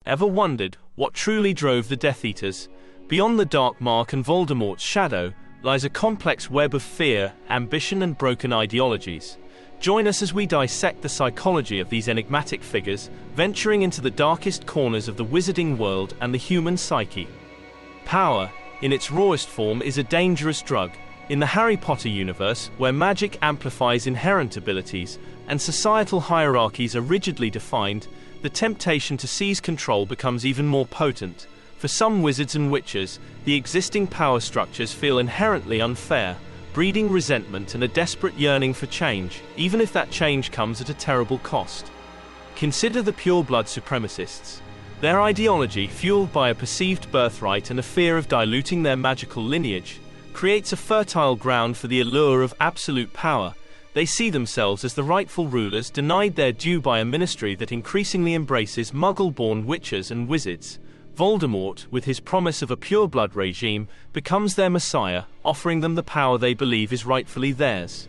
Ever wondered what truly drove the Death Eaters? Beyond the dark mark and Voldemort's shadow lies a complex web of fear, ambition, and broken ideologies. Join us as we dissect the psychology of these enigmatic figures, venturing into the darkest corners of the wizarding world and the human psyche. Power, in its rawest form, is a dangerous drug. In the Harry Potter universe, where magic amplifies inherent abilities and societal hierarchies are rigidly defined, the temptation to seize control becomes even more potent. For some wizards and witches, the existing power structures feel inherently unfair, breeding resentment and a desperate yearning for change, even if that change comes at a terrible cost. Consider the pure-blood supremacists. Their ideology, fueled by a perceived birthright and a fear of diluting their magical lineage, creates a fertile ground for the allure of absolute power. They see themselves as the rightful rulers, denied their due by a ministry that increasingly embraces Muggle-born witches and wizards. Voldemort, with his promise of a pure-blood regime, becomes their messiah, offering them the power they believe is rightfully theirs.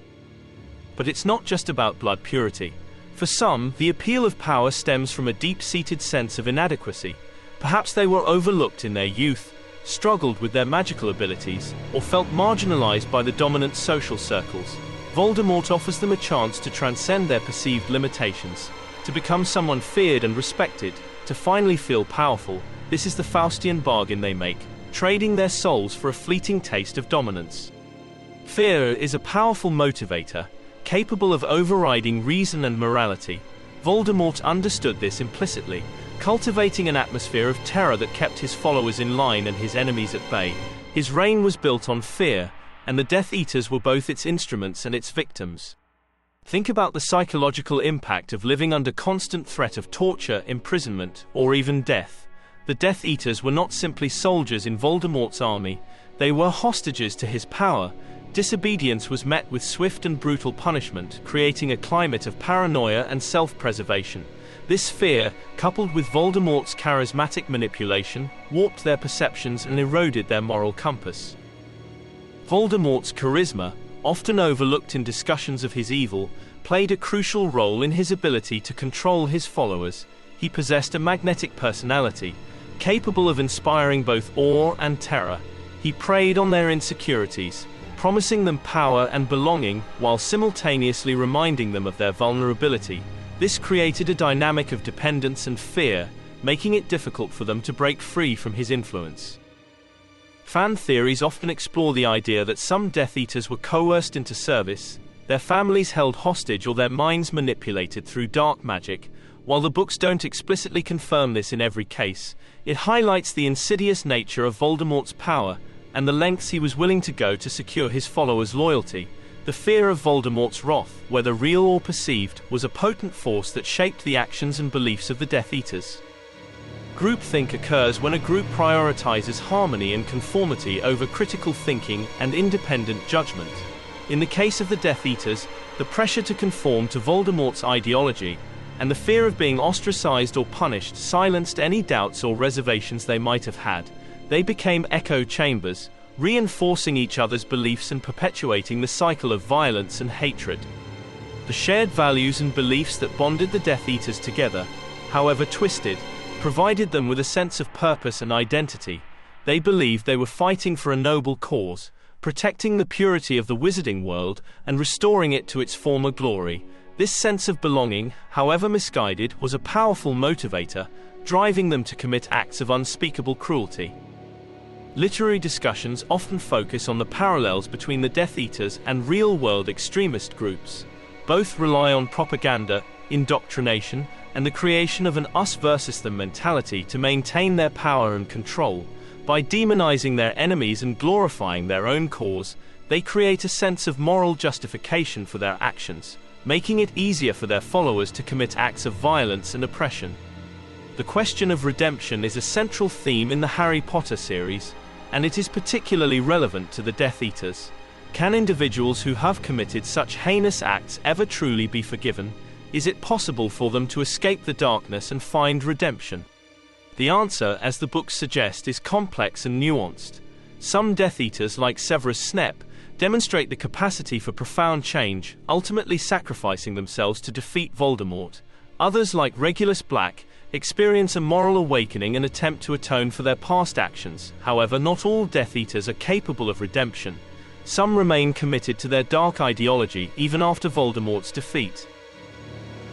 But it's not just about blood purity. For some, the appeal of power stems from a deep-seated sense of inadequacy. Perhaps they were overlooked in their youth, struggled with their magical abilities, or felt marginalized by the dominant social circles. Voldemort offers them a chance to transcend their perceived limitations, to become someone feared and respected, to finally feel powerful. This is the Faustian bargain they make, trading their souls for a fleeting taste of dominance. Fear is a powerful motivator, capable of overriding reason and morality. Voldemort understood this implicitly, cultivating an atmosphere of terror that kept his followers in line and his enemies at bay. His reign was built on fear, and the Death Eaters were both its instruments and its victims. Think about the psychological impact of living under constant threat of torture, imprisonment, or even death. The Death Eaters were not simply soldiers in Voldemort's army, they were hostages to his power. Disobedience was met with swift and brutal punishment, creating a climate of paranoia and self-preservation. This fear, coupled with Voldemort's charismatic manipulation, warped their perceptions and eroded their moral compass. Voldemort's charisma, often overlooked in discussions of his evil, played a crucial role in his ability to control his followers. He possessed a magnetic personality, capable of inspiring both awe and terror. He preyed on their insecurities, promising them power and belonging while simultaneously reminding them of their vulnerability. This created a dynamic of dependence and fear, making it difficult for them to break free from his influence. Fan theories often explore the idea that some Death Eaters were coerced into service, their families held hostage, or their minds manipulated through dark magic. While the books don't explicitly confirm this in every case, it highlights the insidious nature of Voldemort's power and the lengths he was willing to go to secure his followers' loyalty. The fear of Voldemort's wrath, whether real or perceived, was a potent force that shaped the actions and beliefs of the Death Eaters. Groupthink occurs when a group prioritizes harmony and conformity over critical thinking and independent judgment. In the case of the Death Eaters, the pressure to conform to Voldemort's ideology and the fear of being ostracized or punished silenced any doubts or reservations they might have had. They became echo chambers, reinforcing each other's beliefs and perpetuating the cycle of violence and hatred. The shared values and beliefs that bonded the Death Eaters together, however twisted, provided them with a sense of purpose and identity. They believed they were fighting for a noble cause, protecting the purity of the wizarding world and restoring it to its former glory. This sense of belonging, however misguided, was a powerful motivator, driving them to commit acts of unspeakable cruelty. Literary discussions often focus on the parallels between the Death Eaters and real-world extremist groups. Both rely on propaganda, indoctrination, and the creation of an us versus them mentality to maintain their power and control. By demonizing their enemies and glorifying their own cause, they create a sense of moral justification for their actions, making it easier for their followers to commit acts of violence and oppression. The question of redemption is a central theme in the Harry Potter series, and it is particularly relevant to the Death Eaters. Can individuals who have committed such heinous acts ever truly be forgiven? Is it possible for them to escape the darkness and find redemption? The answer, as the books suggest, is complex and nuanced. Some Death Eaters, like Severus Snape, demonstrate the capacity for profound change, ultimately sacrificing themselves to defeat Voldemort. Others, like Regulus Black, experience a moral awakening and attempt to atone for their past actions. However, not all Death Eaters are capable of redemption. Some remain committed to their dark ideology even after Voldemort's defeat.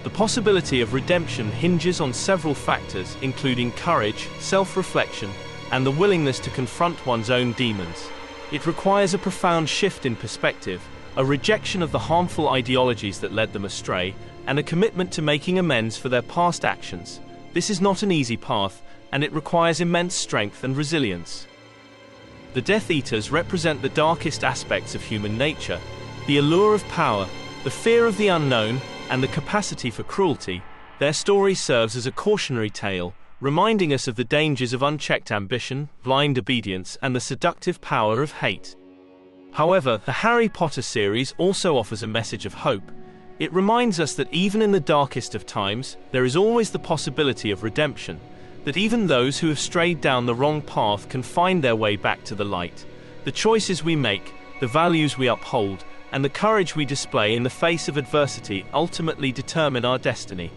The possibility of redemption hinges on several factors, including courage, self-reflection, and the willingness to confront one's own demons. It requires a profound shift in perspective, a rejection of the harmful ideologies that led them astray, and a commitment to making amends for their past actions. This is not an easy path, and it requires immense strength and resilience. The Death Eaters represent the darkest aspects of human nature, the allure of power, the fear of the unknown, and the capacity for cruelty. Their story serves as a cautionary tale, reminding us of the dangers of unchecked ambition, blind obedience, and the seductive power of hate. However, the Harry Potter series also offers a message of hope. It reminds us that even in the darkest of times, there is always the possibility of redemption, that even those who have strayed down the wrong path can find their way back to the light. The choices we make, the values we uphold, and the courage we display in the face of adversity ultimately determine our destiny.